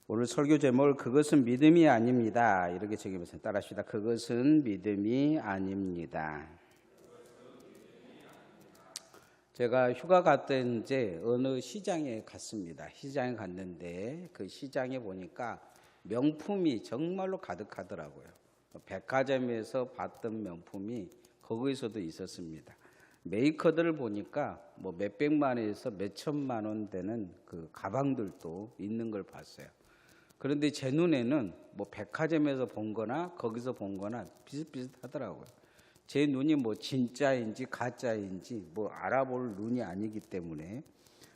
오늘 설교 제목을 그것은 믿음이 아닙니다. 이렇게 적으면서 따라합시다. 그것은 믿음이 아닙니다. 제가 휴가 갔던 이제 어느 시장에 갔습니다. 시장에 갔는데 그 시장에 보니까 명품이 정말로 가득하더라고요. 백화점에서 봤던 명품이 거기서도 있었습니다. 메이커들을 보니까 뭐 몇백만 원에서 몇천만 원 되는 그 가방들도 있는 걸 봤어요. 그런데 제 눈에는 뭐 백화점에서 본 거나 거기서 본 거나 비슷비슷하더라고요. 제 눈이 뭐 진짜인지 가짜인지 뭐 알아볼 눈이 아니기 때문에.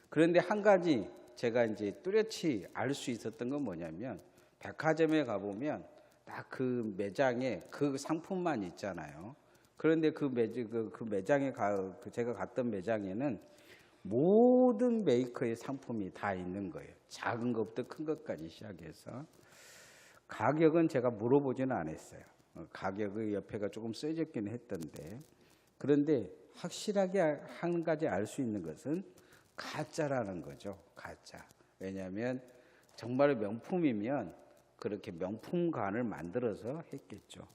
그런데 한 가지 제가 이제 뚜렷이 알 수 있었던 건 뭐냐면, 백화점에 가보면 딱 그 매장에 그 상품만 있잖아요. 그런데 그 매장에 제가 갔던 매장에는 모든 메이커의 상품이 다 있는 거예요. 작은 것부터 큰 것까지 시작해서. 가격은 제가 물어보지는 않았어요. 가격의 옆에가 조금 써졌긴 했던데, 그런데 확실하게 한 가지 알 수 있는 것은 가짜라는 거죠. 가짜. 왜냐하면 정말 명품이면 그렇게 명품관을 만들어서 했겠죠.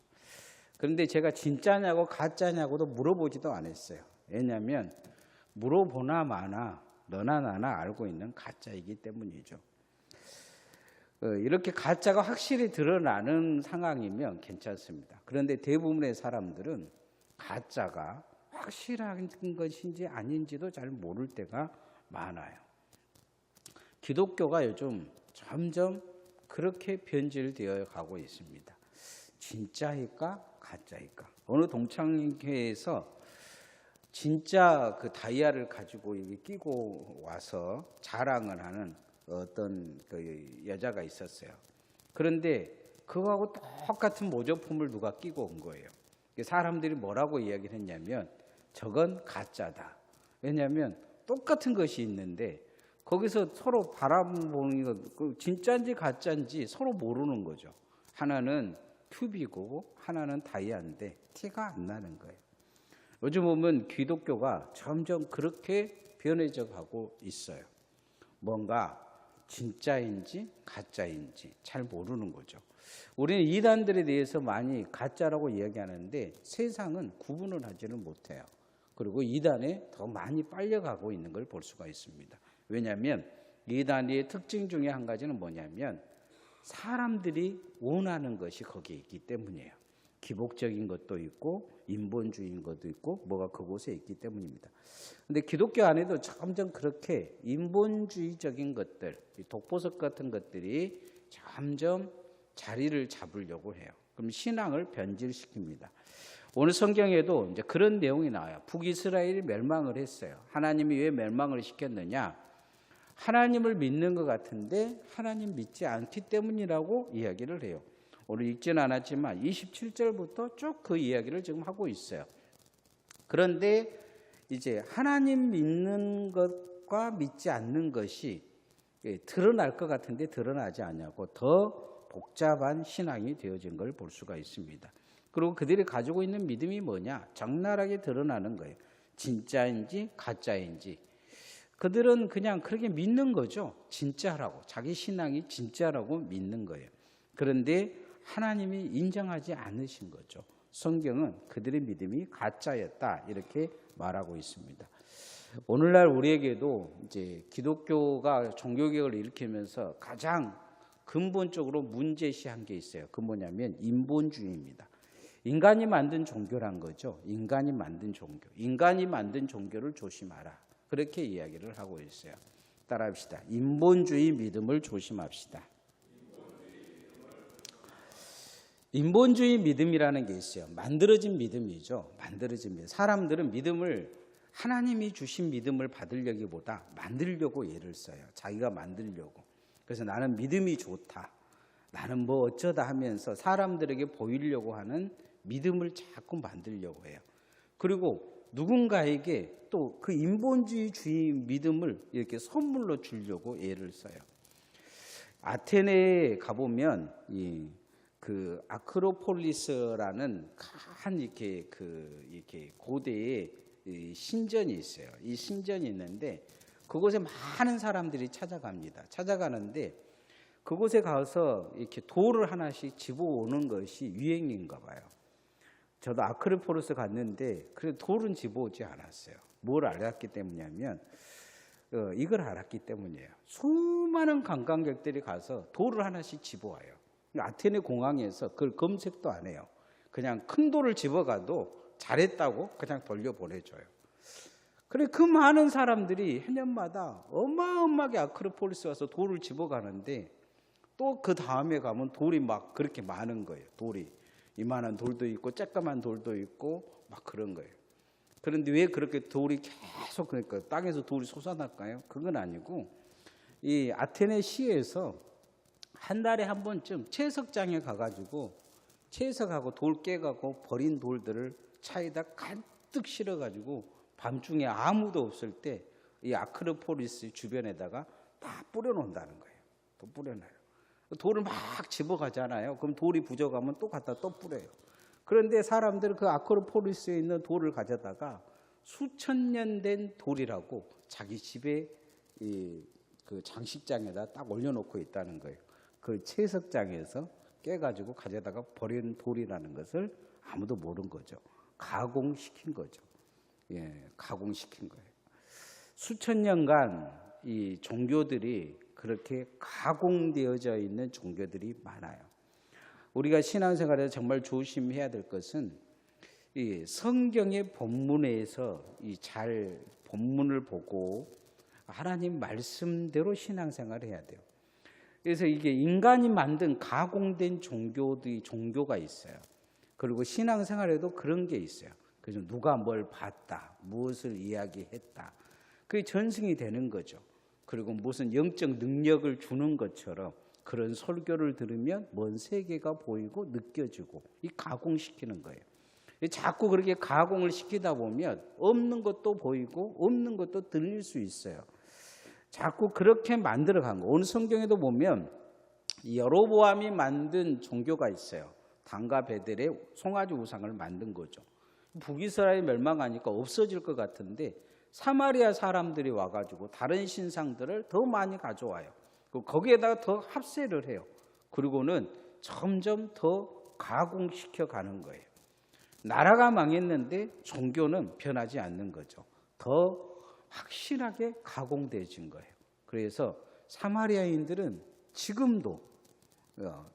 그런데 제가 진짜냐고 가짜냐고도 물어보지도 않았어요. 왜냐하면 물어보나 마나 너나 나나 알고 있는 가짜이기 때문이죠. 이렇게 가짜가 확실히 드러나는 상황이면 괜찮습니다. 그런데 대부분의 사람들은 가짜가 확실한 것인지 아닌지도 잘 모를 때가 많아요. 기독교가 요즘 점점 그렇게 변질되어 가고 있습니다. 진짜일까 가짜일까? 어느 동창회에서 진짜 그 다이아를 가지고 여기 끼고 와서 자랑을 하는 어떤 그 여자가 있었어요. 그런데 그거하고 똑같은 모조품을 누가 끼고 온 거예요. 사람들이 뭐라고 이야기를 했냐면 저건 가짜다. 왜냐하면 똑같은 것이 있는데 거기서 서로 바라보는 거 진짜인지 가짜인지 서로 모르는 거죠. 하나는 큐비고 하나는 다이아인데 티가 안 나는 거예요. 요즘 보면 기독교가 점점 그렇게 변해져 가고 있어요. 뭔가 진짜인지 가짜인지 잘 모르는 거죠. 우리는 이단들에 대해서 많이 가짜라고 이야기하는데 세상은 구분을 하지는 못해요. 그리고 이단에 더 많이 빨려가고 있는 걸 볼 수가 있습니다. 왜냐하면 이단의 특징 중에 한 가지는 뭐냐면 사람들이 원하는 것이 거기에 있기 때문이에요. 기복적인 것도 있고 인본주의인 것도 있고 뭐가 그곳에 있기 때문입니다. 그런데 기독교 안에도 점점 그렇게 인본주의적인 것들, 독보석 같은 것들이 점점 자리를 잡으려고 해요. 그럼 신앙을 변질시킵니다. 오늘 성경에도 이제 그런 내용이 나와요. 북이스라엘이 멸망을 했어요. 하나님이 왜 멸망을 시켰느냐? 하나님을 믿는 것 같은데 하나님 믿지 않기 때문이라고 이야기를 해요. 오늘 읽지는 않았지만 27절부터 쭉 그 이야기를 지금 하고 있어요. 그런데 이제 하나님 믿는 것과 믿지 않는 것이 드러날 것 같은데 드러나지 않냐고 더 복잡한 신앙이 되어진 걸 볼 수가 있습니다. 그리고 그들이 가지고 있는 믿음이 뭐냐? 적나라하게 드러나는 거예요. 진짜인지 가짜인지. 그들은 그냥 그렇게 믿는 거죠. 진짜라고. 자기 신앙이 진짜라고 믿는 거예요. 그런데 하나님이 인정하지 않으신 거죠. 성경은 그들의 믿음이 가짜였다 이렇게 말하고 있습니다. 오늘날 우리에게도 이제 기독교가 종교개혁을 일으키면서 가장 근본적으로 문제시한 게 있어요. 그 뭐냐면 인본주의입니다. 인간이 만든 종교란 거죠. 인간이 만든 종교. 인간이 만든 종교를 조심하라. 그렇게 이야기를 하고 있어요. 따라합시다. 인본주의 믿음을 조심합시다. 인본주의 믿음이라는 게 있어요. 만들어진 믿음이죠. 만들어진 믿음. 사람들은 믿음을 하나님이 주신 믿음을 받으려기보다 만들려고 애를 써요. 자기가 만들려고. 그래서 나는 믿음이 좋다. 나는 뭐 어쩌다 하면서 사람들에게 보이려고 하는 믿음을 자꾸 만들려고 해요. 그리고 누군가에게 또 그 인본주의 믿음을 이렇게 선물로 주려고 애를 써요. 아테네에 가보면 그 아크로폴리스라는 한 이렇게 고대의 신전이 있어요. 이 신전이 있는데 그곳에 많은 사람들이 찾아갑니다. 찾아가는데 그곳에 가서 이렇게 돌을 하나씩 집어오는 것이 유행인가 봐요. 저도 아크로폴리스 갔는데 그래도 돌은 집어오지 않았어요. 뭘 알았기 때문이냐면 이걸 알았기 때문이에요. 수많은 관광객들이 가서 돌을 하나씩 집어와요. 아테네 공항에서 그걸 검색도 안 해요. 그냥 큰 돌을 집어가도 잘했다고 그냥 돌려보내줘요. 그래 그 많은 사람들이 해년마다 어마어마하게 아크로폴리스 와서 돌을 집어가는데 또 그 다음에 가면 돌이 막 그렇게 많은 거예요. 돌이 이만한 돌도 있고 쬐까만 돌도 있고 막 그런 거예요. 그런데 왜 그렇게 돌이 계속 그러니까 땅에서 돌이 솟아날까요? 그건 아니고 이 아테네 시에서 한 달에 한 번쯤 채석장에 가가지고 채석하고 돌 깨가고 버린 돌들을 차에다 가득 실어가지고 밤중에 아무도 없을 때 이 아크로폴리스 주변에다가 다 뿌려놓는다는 거예요. 또 뿌려놔요. 돌을 막 집어가잖아요. 그럼 돌이 부족하면 또 갖다 또 뿌려요. 그런데 사람들은 그 아크로폴리스에 있는 돌을 가져다가 수천 년 된 돌이라고 자기 집에 그 장식장에다 딱 올려놓고 있다는 거예요. 그 채석장에서 깨가지고 가져다가 버린 돌이라는 것을 아무도 모른 거죠. 가공시킨 거죠. 예, 가공시킨 거예요. 수천 년간 이 종교들이 그렇게 가공되어져 있는 종교들이 많아요. 우리가 신앙생활에서 정말 조심해야 될 것은 이 성경의 본문에서 잘 본문을 보고 하나님 말씀대로 신앙생활을 해야 돼요. 그래서 이게 인간이 만든 가공된 종교가 있어요. 그리고 신앙생활에도 그런 게 있어요. 그래서 누가 뭘 봤다, 무엇을 이야기했다, 그게 전승이 되는 거죠. 그리고 무슨 영적 능력을 주는 것처럼 그런 설교를 들으면 먼 세계가 보이고 느껴지고 이 가공시키는 거예요. 자꾸 그렇게 가공을 시키다 보면 없는 것도 보이고 없는 것도 들릴 수 있어요. 자꾸 그렇게 만들어간 거. 오늘 성경에도 보면 여로보암이 만든 종교가 있어요. 단과 베델의 송아지 우상을 만든 거죠. 북이스라엘이 멸망하니까 없어질 것 같은데 사마리아 사람들이 와가지고 다른 신상들을 더 많이 가져와요. 거기에다가 더 합세를 해요. 그리고는 점점 더 가공시켜 가는 거예요. 나라가 망했는데 종교는 변하지 않는 거죠. 더 확실하게 가공되어진 거예요. 그래서 사마리아인들은 지금도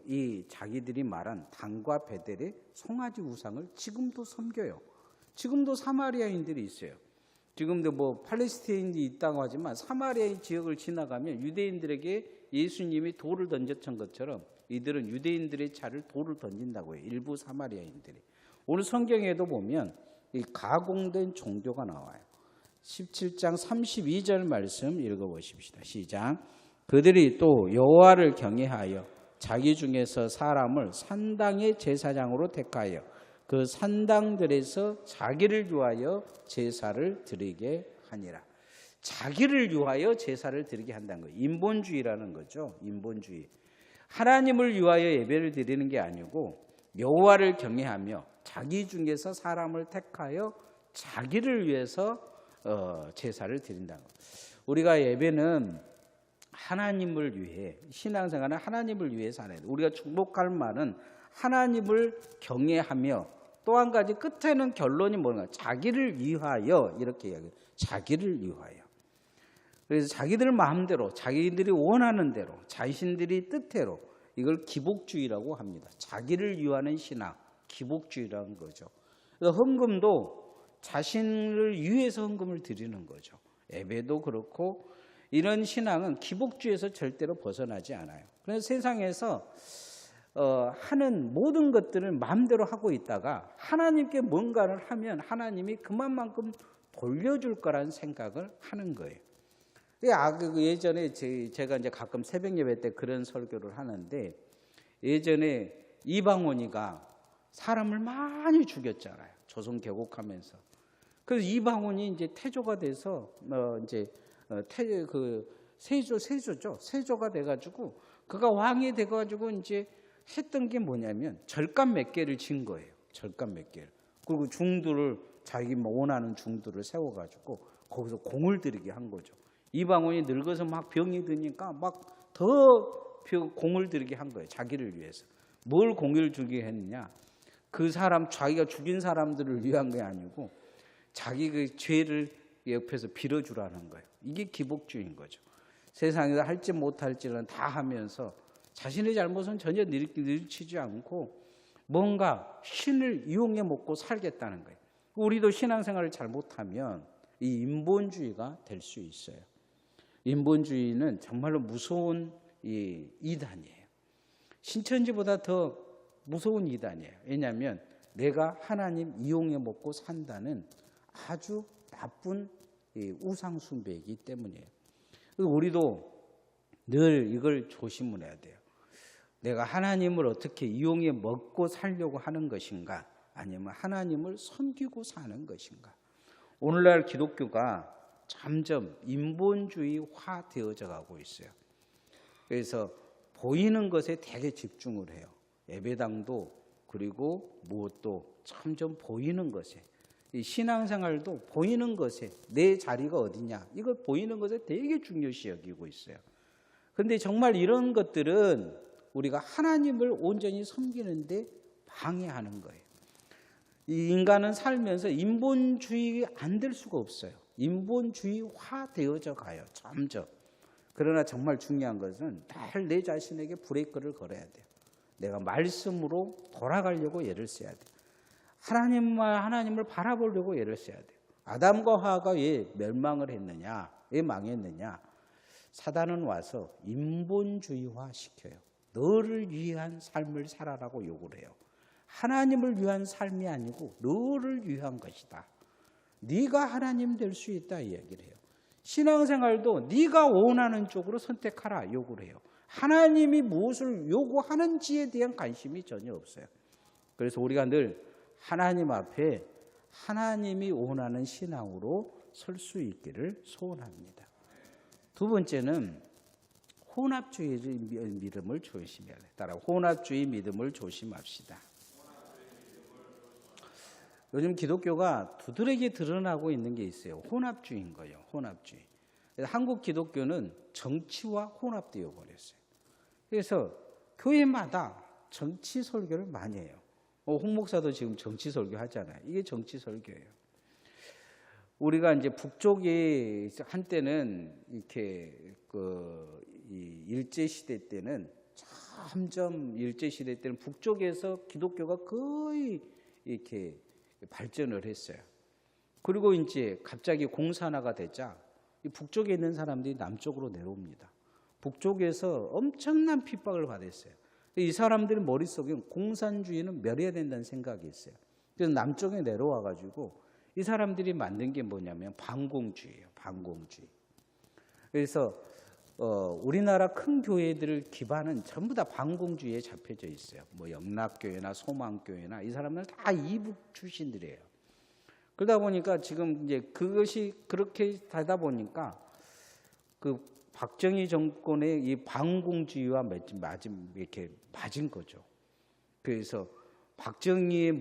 이 자기들이 말한 단과 베델의 송아지 우상을 지금도 섬겨요. 지금도 사마리아인들이 있어요. 지금도 뭐 팔레스타인이 있다고 하지만 사마리아 지역을 지나가면 유대인들에게 예수님이 돌을 던졌던 것처럼 이들은 유대인들의 차를 돌을 던진다고 해요. 일부 사마리아인들이. 오늘 성경에도 보면 이 가공된 종교가 나와요. 17장 32절 말씀 읽어보십시다. 시작. 그들이 또 여호와를 경외하여 자기 중에서 사람을 산당의 제사장으로 택하여 그 산당들에서 자기를 위하여 제사를 드리게 하니라. 자기를 위하여 제사를 드리게 한다는 거예요. 인본주의라는 거죠. 인본주의. 하나님을 위하여 예배를 드리는 게 아니고 여호와를 경외하며 자기 중에서 사람을 택하여 자기를 위해서 제사를 드린다는 거예요. 우리가 예배는 하나님을 위해, 신앙생활은 하나님을 위해서 하는 거예요. 우리가 축복할 말은 하나님을 경외하며 또 한 가지 끝에는 결론이 뭔가 자기를 위하여 이렇게 이야기해요. 자기를 위하여. 그래서 자기들 마음대로 자기들이 원하는 대로 자신들이 뜻대로 이걸 기복주의라고 합니다. 자기를 위하는 신앙, 기복주의라는 거죠. 그래서 헌금도 자신을 위해서 헌금을 드리는 거죠. 예배도 그렇고 이런 신앙은 기복주의에서 절대로 벗어나지 않아요. 그래서 세상에서 하는 모든 것들을 마음대로 하고 있다가 하나님께 뭔가를 하면 하나님이 그만큼 돌려줄 거라는 생각을 하는 거예요. 예전에 제가 이제 가끔 새벽 예배 때 그런 설교를 하는데 예전에 이방원이가 사람을 많이 죽였잖아요. 조선 개국하면서. 그래서 이방원이 이제 태조가 돼서 세조가 돼가지고 그가 왕이 돼가지고 이제 했던 게 뭐냐면 절간 몇 개를 진 거예요. 절간 몇 개를. 그리고 중들을 자기 원하는 중들을 세워가지고 거기서 공을 들이게 한 거죠. 이방원이 늙어서 막 병이 드니까 막 더 공을 들이게 한 거예요. 자기를 위해서. 뭘 공을 들게 했느냐? 그 사람, 자기가 죽인 사람들을 위한 게 아니고 자기 그 죄를 옆에서 빌어주라는 거예요. 이게 기복주의인 거죠. 세상에서 할지 못할지는 다 하면서 자신의 잘못은 전혀 뉘우치지 않고 뭔가 신을 이용해 먹고 살겠다는 거예요. 우리도 신앙생활을 잘못하면 이 인본주의가 될 수 있어요. 인본주의는 정말로 무서운 이단이에요. 신천지보다 더 무서운 이단이에요. 왜냐하면 내가 하나님 이용해 먹고 산다는 아주 나쁜 우상 숭배이기 때문이에요. 우리도 늘 이걸 조심을 해야 돼요. 내가 하나님을 어떻게 이용해 먹고 살려고 하는 것인가, 아니면 하나님을 섬기고 사는 것인가. 오늘날 기독교가 점점 인본주의화 되어져 가고 있어요. 그래서 보이는 것에 되게 집중을 해요. 예배당도 그리고 무엇도 점점 보이는 것에, 이 신앙생활도 보이는 것에, 내 자리가 어디냐, 이걸 보이는 것에 되게 중요시 여기고 있어요. 그런데 정말 이런 것들은 우리가 하나님을 온전히 섬기는데 방해하는 거예요. 이 인간은 살면서 인본주의 안 될 수가 없어요. 인본주의화 되어져 가요, 점점. 그러나 정말 중요한 것은 늘 내 자신에게 브레이크를 걸어야 돼요. 내가 말씀으로 돌아가려고 애를 써야 돼요. 하나님을 바라보려고 애를 써야 돼요. 아담과 하와가 왜 멸망을 했느냐, 왜 망했느냐? 사단은 와서 인본주의화 시켜요. 너를 위한 삶을 살아라고 요구를 해요. 하나님을 위한 삶이 아니고 너를 위한 것이다. 네가 하나님 될 수 있다, 이 얘기를 해요. 신앙생활도 네가 원하는 쪽으로 선택하라 요구를 해요. 하나님이 무엇을 요구하는지에 대한 관심이 전혀 없어요. 그래서 우리가 늘 하나님 앞에 하나님이 원하는 신앙으로 설 수 있기를 소원합니다. 두 번째는 혼합주의 믿음을 조심해야 돼요. 따라 혼합주의 믿음을 조심합시다. 요즘 기독교가 두드러기 드러나고 있는 게 있어요. 혼합주의인 거예요. 혼합주의. 한국 기독교는 정치와 혼합되어 버렸어요. 그래서 교회마다 정치 설교를 많이 해요. 홍 목사도 지금 정치 설교 하잖아요. 이게 정치 설교예요. 우리가 이제 북쪽에 한때는 이렇게 이 일제 시대 때는 점점 일제 시대 때는 북쪽에서 기독교가 거의 이렇게 발전을 했어요. 그리고 이제 갑자기 공산화가 되자 이 북쪽에 있는 사람들이 남쪽으로 내려옵니다. 북쪽에서 엄청난 핍박을 받았어요. 이 사람들 머릿속에 공산주의는 멸해야 된다는 생각이 있어요. 그래서 남쪽에 내려와 가지고 이 사람들이 만든 게 뭐냐면 반공주의예요. 반공주의. 그래서 우리나라 큰 교회들 기반은 전부 다 반공주의에 잡혀져 있어요. 뭐 영락교회나 소망교회나 이 사람들 다 이북 출신들이에요. 그러다 보니까 지금 이제 그것이 그렇게 되다 보니까 그 박정희 정권의 이 반공주의와 이렇게 맞은 거죠. 그래서 박정희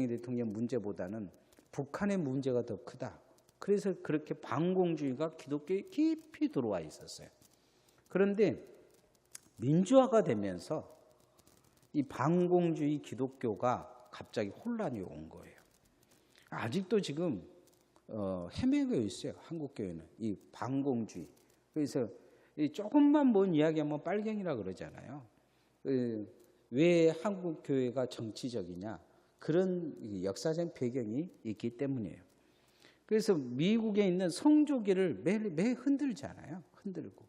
대통령 문제보다는 북한의 문제가 더 크다. 그래서 그렇게 반공주의가 기독교에 깊이 들어와 있었어요. 그런데 민주화가 되면서 이 반공주의 기독교가 갑자기 혼란이 온 거예요. 아직도 지금 헤매고 있어요. 한국교회는 이 반공주의. 그래서 조금만 뭔 이야기하면 빨갱이라 그러잖아요. 왜 한국교회가 정치적이냐? 그런 역사적 배경이 있기 때문이에요. 그래서 미국에 있는 성조기를 매 흔들잖아요. 흔들고.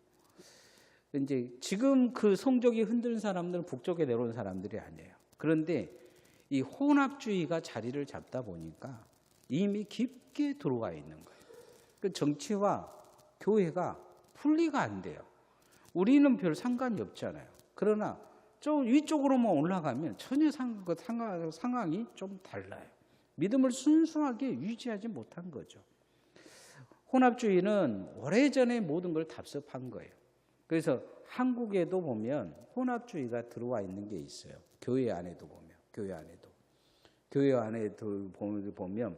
이제 지금 그 성조기 흔드는 사람들은 북쪽에 내려온 사람들이 아니에요. 그런데 이 혼합주의가 자리를 잡다 보니까 이미 깊게 들어와 있는 거예요. 그 정치와 교회가 분리가 안 돼요. 우리는 별 상관이 없잖아요. 그러나 저 위쪽으로만 올라가면 전혀 상황이 좀 달라요. 믿음을 순수하게 유지하지 못한 거죠. 혼합주의는 오래전에 모든 걸 답습한 거예요. 그래서 한국에도 보면 혼합주의가 들어와 있는 게 있어요. 교회 안에도 보면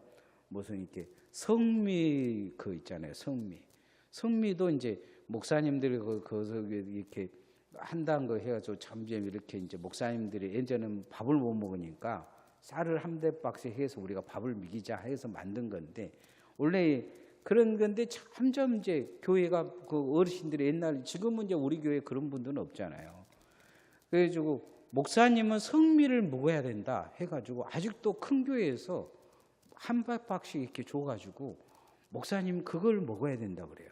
무슨 이렇게 성미 있잖아요. 성미도 이제 목사님들이 거기서 이렇게 한다는 거 해가지고 점점 이렇게 이제 목사님들이 예전에는 밥을 못 먹으니까 쌀을 한 대박스 해서 우리가 밥을 먹이자 해서 만든 건데 원래 그런 건데 점점 이제 교회가 그 어르신들이 옛날 지금은 이제 우리 교회 그런 분들은 없잖아요. 그래가지고 목사님은 성미를 먹어야 된다 해가지고 아직도 큰 교회에서 한 박씩 이렇게 줘가지고 목사님 그걸 먹어야 된다 그래요.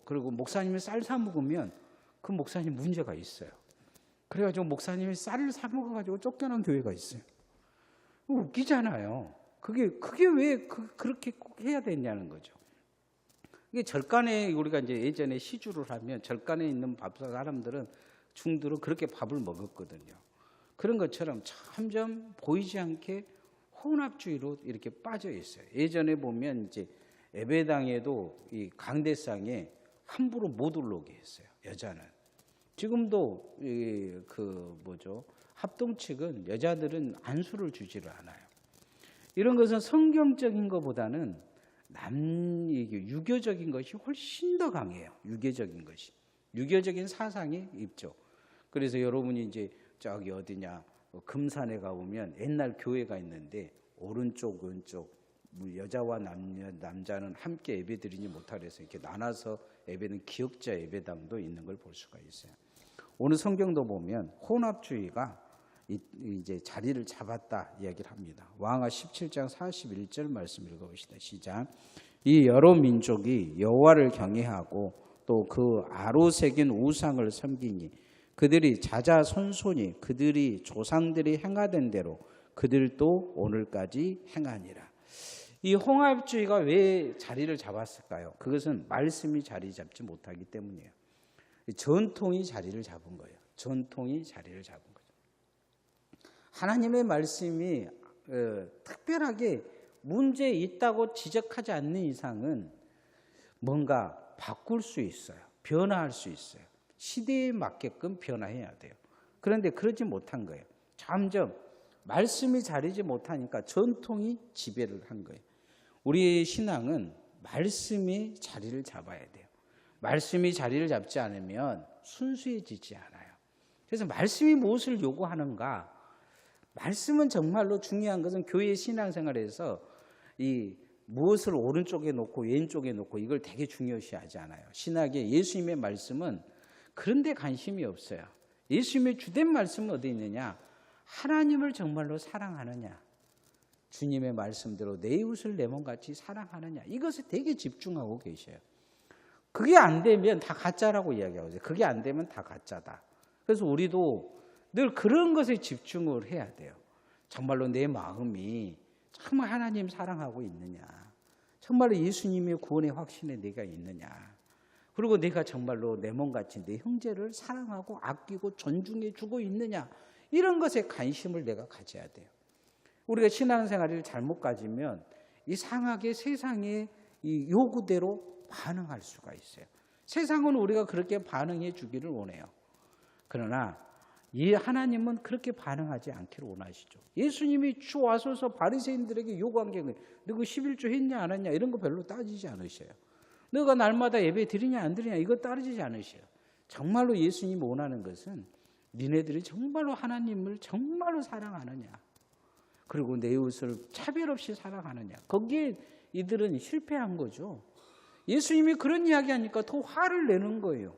그리고 목사님이 쌀 사 먹으면 그 목사님 문제가 있어요. 그래가지고 목사님이 쌀을 사 먹어가지고 쫓겨난 교회가 있어요. 웃기잖아요. 그게 왜 그렇게 꼭 해야 되냐는 거죠. 이게 절간에 우리가 이제 예전에 시주를 하면 절간에 있는 밥사 사람들은 중들은 그렇게 밥을 먹었거든요. 그런 것처럼 점점 보이지 않게 혼합주의로 이렇게 빠져 있어요. 예전에 보면 이제 예배당에도 이 강대상에 함부로 못 올라오게 했어요. 여자는. 지금도 합동 측은 여자들은 안수를 주지를 않아요. 이런 것은 성경적인 것보다는 유교적인 것이 훨씬 더 강해요. 유교적인 것이. 유교적인 사상이 있죠. 그래서 여러분이 이제 저기 어디냐 금산에 가보면 옛날 교회가 있는데 오른쪽 왼쪽 여자와 남자는 함께 예배드리지 못하래서 이렇게 나눠서 예배는 기역자 예배당도 있는 걸 볼 수가 있어요. 오늘 성경도 보면 혼합주의가 이제 자리를 잡았다 이야기를 합니다. 왕하 17장 41절 말씀 읽어봅시다. 시작. 이 여러 민족이 여호와를 경외하고 또 그 아로 새긴 우상을 섬기니 그들이 자자손손이 그들이 조상들이 행하던 대로 그들도 오늘까지 행하니라. 이 홍합주의가 왜 자리를 잡았을까요? 그것은 말씀이 자리 잡지 못하기 때문이에요. 전통이 자리를 잡은 거예요. 전통이 자리를 잡은 거죠. 하나님의 말씀이 특별하게 문제 있다고 지적하지 않는 이상은 뭔가 바꿀 수 있어요. 변화할 수 있어요. 시대에 맞게끔 변화해야 돼요. 그런데 그러지 못한 거예요. 점점 말씀이 자리지 못하니까 전통이 지배를 한 거예요. 우리의 신앙은 말씀이 자리를 잡아야 돼요. 말씀이 자리를 잡지 않으면 순수해지지 않아요. 그래서 말씀이 무엇을 요구하는가? 말씀은 정말로 중요한 것은 교회 신앙생활에서 이 무엇을 오른쪽에 놓고 왼쪽에 놓고 이걸 되게 중요시하지 않아요. 신학의 예수님의 말씀은 그런 데 관심이 없어요. 예수님의 주된 말씀은 어디 있느냐? 하나님을 정말로 사랑하느냐? 주님의 말씀대로 내 이웃을 내 몸같이 사랑하느냐? 이것에 되게 집중하고 계셔요. 그게 안 되면 다 가짜라고 이야기하거든요. 그게 안 되면 다 가짜다. 그래서 우리도 늘 그런 것에 집중을 해야 돼요. 정말로 내 마음이 정말 하나님 사랑하고 있느냐? 정말로 예수님의 구원의 확신에 내가 있느냐? 그리고 내가 정말로 내 몸같이 내 형제를 사랑하고 아끼고 존중해 주고 있느냐? 이런 것에 관심을 내가 가져야 돼요. 우리가 신앙생활을 잘못 가지면 이상하게 세상의 이 요구대로 반응할 수가 있어요. 세상은 우리가 그렇게 반응해 주기를 원해요. 그러나 이 하나님은 그렇게 반응하지 않기를 원하시죠. 예수님이 주 와서서 바리새인들에게 요구한 게 너가 11조 했냐 안 했냐 이런 거 별로 따지지 않으셔요. 너가 날마다 예배 드리냐 안 드리냐 이거 따지지 않으셔요. 정말로 예수님이 원하는 것은 니네들이 정말로 하나님을 정말로 사랑하느냐, 그리고 내 이웃을 차별 없이 사랑하느냐. 거기에 이들은 실패한 거죠. 예수님이 그런 이야기하니까 더 화를 내는 거예요.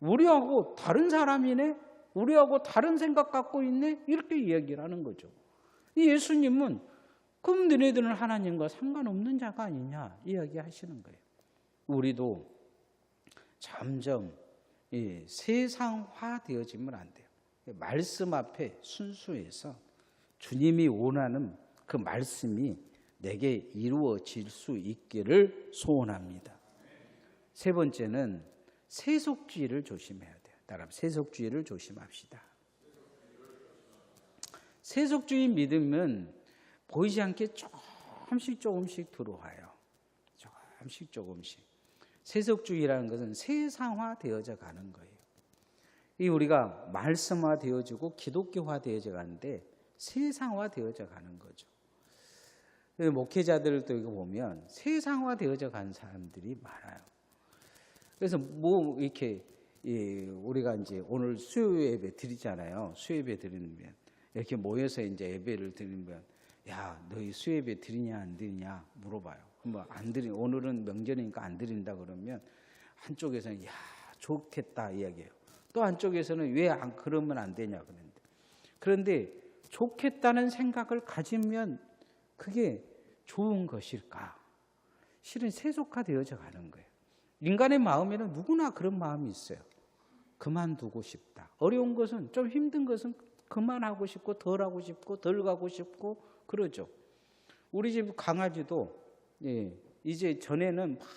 우리하고 다른 사람이네? 우리하고 다른 생각 갖고 있네? 이렇게 이야기를 하는 거죠. 이 예수님은 그럼 너네들은 하나님과 상관없는 자가 아니냐 이야기하시는 거예요. 우리도 점점 세상화 되어지면 안 돼요. 말씀 앞에 순수해서 주님이 원하는 그 말씀이 내게 이루어질 수 있기를 소원합니다. 세 번째는 세속주의를 조심해야 돼요. 따라 세속주의를 조심합시다. 세속주의 믿으면 보이지 않게 조금씩 들어와요. 조금씩. 세속주의라는 것은 세상화되어져 가는 거예요. 이 우리가 말씀화되어지고 기독교화되어져 가는데 세상화되어져 가는 거죠. 목회자들도 이거 보면 세상화되어져 간 사람들이 많아요. 그래서 뭐 이렇게 우리가 이제 오늘 수요 예배 드리잖아요. 수요 예배 드리면 이렇게 모여서 이제 예배를 드리면 야, 너희 수요 예배 드리냐 안 드리냐 물어봐요. 그럼 안 드리 오늘은 명절이니까 안 드린다 그러면 한쪽에서는 야, 좋겠다 이야기해요. 또 한쪽에서는 왜 안 그러면 안 되냐 그런데 좋겠다는 생각을 가지면 그게 좋은 것일까? 실은 세속화되어져 가는 거예요. 인간의 마음에는 누구나 그런 마음이 있어요. 그만두고 싶다. 어려운 것은, 좀 힘든 것은 그만하고 싶고 덜 하고 싶고 덜 가고 싶고 그러죠. 우리 집 강아지도 이제 전에는 막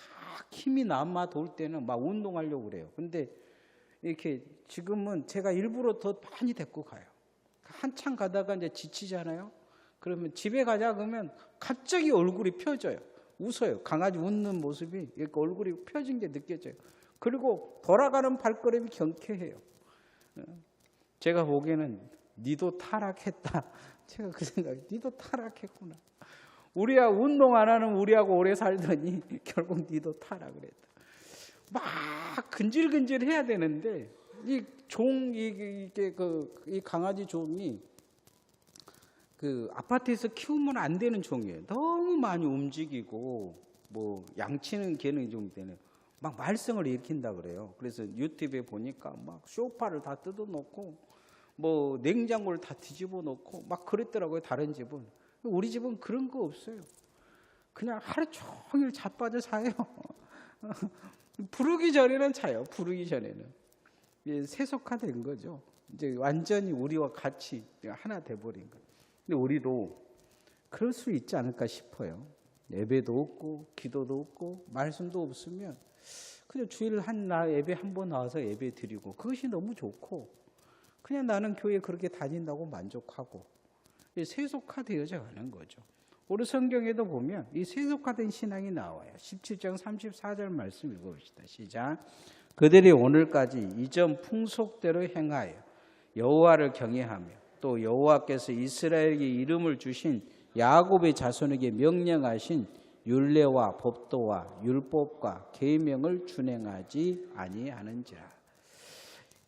힘이 남아 돌 때는 막 운동하려고 그래요. 근데 이렇게 지금은 제가 일부러 더 많이 데리고 가요. 한참 가다가 이제 지치잖아요. 그러면 집에 가자 그러면 갑자기 얼굴이 펴져요. 웃어요. 강아지 웃는 모습이 이렇게 얼굴이 펴진 게 느껴져요. 그리고 돌아가는 발걸음이 경쾌해요. 제가 보기에는 니도 타락했다. 제가 그 생각이, 니도 타락했구나. 우리야 운동 안 하는 우리하고 오래 살더니 결국 니도 타락을 했다. 막 근질근질 해야 되는데 이 강아지 종이 그 아파트에서 키우면 안 되는 종이에요. 너무 많이 움직이고 뭐 양치는 개는 좀 되네. 막 말썽을 일으킨다 그래요. 그래서 유튜브에 보니까 막 소파를 다 뜯어놓고 뭐 냉장고를 다 뒤집어 놓고 막 그랬더라고요. 다른 집은. 우리 집은 그런 거 없어요. 그냥 하루 종일 자빠져 사요. 부르기 전에는 자요. 부르기 전에는. 세속화된 거죠. 이제 완전히 우리와 같이 하나 돼버린 거예요. 근데 우리도 그럴 수 있지 않을까 싶어요. 예배도 없고 기도도 없고 말씀도 없으면 그냥 주일 예배 한 번 나와서 예배 드리고 그것이 너무 좋고 그냥 나는 교회 그렇게 다닌다고 만족하고 세속화되어져 가는 거죠. 우리 성경에도 보면 이 세속화된 신앙이 나와요. 17장 34절 말씀 읽어봅시다. 시작. 그들이 오늘까지 이전 풍속대로 행하여 여호와를 경외하며 또 여호와께서 이스라엘에게 이름을 주신 야곱의 자손에게 명령하신 율례와 법도와 율법과 계명을 준행하지 아니하는지라.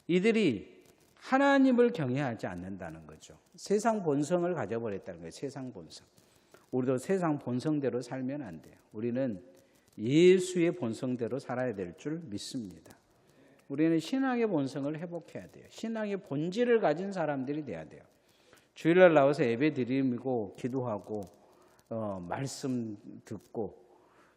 이들이 하나님을 경외하지 않는다는 거죠. 세상 본성을 가져버렸다는 거예요. 세상 본성. 우리도 세상 본성대로 살면 안 돼요. 우리는 예수의 본성대로 살아야 될 줄 믿습니다. 우리는 신앙의 본성을 회복해야 돼요. 신앙의 본질을 가진 사람들이 돼야 돼요. 주일날 나와서 예배 드리고 기도하고 말씀 듣고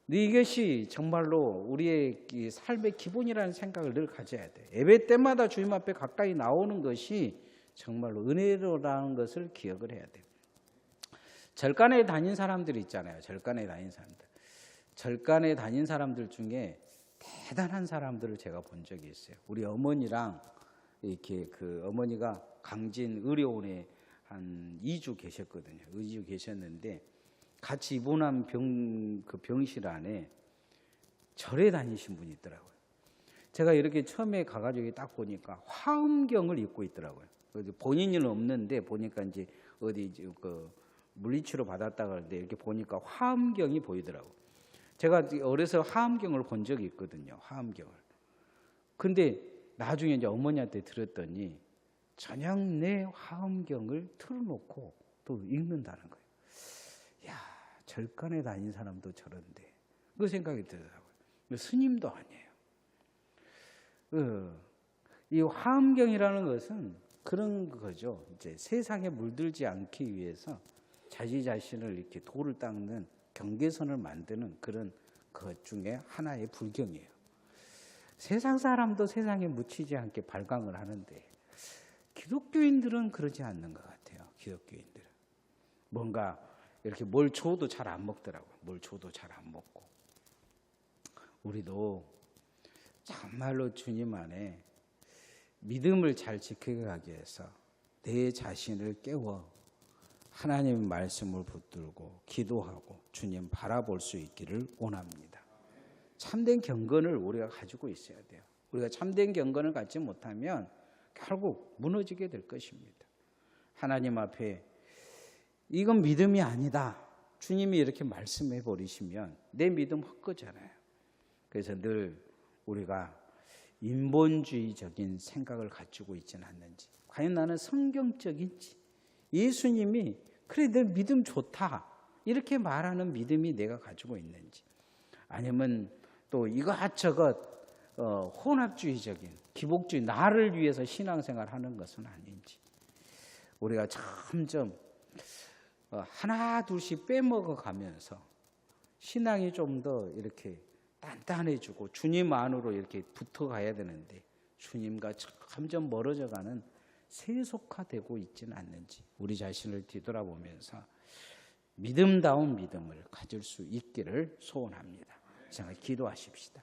이것이 정말로 우리의 삶의 기본이라는 생각을 늘 가져야 돼요. 예배 때마다 주님 앞에 가까이 나오는 것이 정말로 은혜로라는 것을 기억을 해야 돼요. 절간에 다닌 사람들이 있잖아요. 절간에 다닌 사람들. 절간에 다닌 사람들 중에 대단한 사람들을 제가 본 적이 있어요. 우리 어머니랑 이렇게 그 어머니가 강진 의료원에 한 2주 계셨거든요. 2주 계셨는데 같이 입원한 그 병실 안에 절에 다니신 분이 있더라고요. 제가 이렇게 처음에 가가지고 딱 보니까 화엄경을 입고 있더라고요. 본인은 없는데 보니까 이제 어디 그 물리치료 받았다 그러는데 이렇게 보니까 화엄경이 보이더라고요. 제가 어려서 화엄경을 본 적이 있거든요. 화엄경을. 근데 나중에 이제 어머니한테 들었더니 저녁 내 화엄경을 틀어놓고 또 읽는다는 거예요. 야, 절간에 다닌 사람도 저런데. 그 생각이 들더라고요. 스님도 아니에요. 이 화엄경이라는 것은 그런 거죠. 이제 세상에 물들지 않기 위해서 자기 자신을 이렇게 돌을 닦는 경계선을 만드는 그런 것 중에 하나의 불경이에요. 세상 사람도 세상에 묻히지 않게 발광을 하는데 기독교인들은 그러지 않는 것 같아요. 기독교인들은 뭔가 이렇게 뭘 줘도 잘 안 먹더라고요. 뭘 줘도 잘 안 먹고. 우리도 정말로 주님 안에 믿음을 잘 지켜가기 위해서 내 자신을 깨워 하나님의 말씀을 붙들고 기도하고 주님 바라볼 수 있기를 원합니다. 참된 경건을 우리가 가지고 있어야 돼요. 우리가 참된 경건을 갖지 못하면 결국 무너지게 될 것입니다. 하나님 앞에 이건 믿음이 아니다. 주님이 이렇게 말씀해 버리시면 내 믿음 헛거잖아요. 그래서 늘 우리가 인본주의적인 생각을 가지고 있지는 않는지, 과연 나는 성경적인지, 예수님이 그래 내 믿음 좋다 이렇게 말하는 믿음이 내가 가지고 있는지, 아니면 또 이것저것 혼합주의적인 기복주의, 나를 위해서 신앙생활 하는 것은 아닌지, 우리가 점점 하나 둘씩 빼먹어 가면서 신앙이 좀 더 이렇게 단단해지고 주님 안으로 이렇게 붙어 가야 되는데 주님과 점점 멀어져 가는, 세속화되고 있지는 않는지 우리 자신을 뒤돌아보면서 믿음다운 믿음을 가질 수 있기를 소원합니다. 자, 기도하십시다.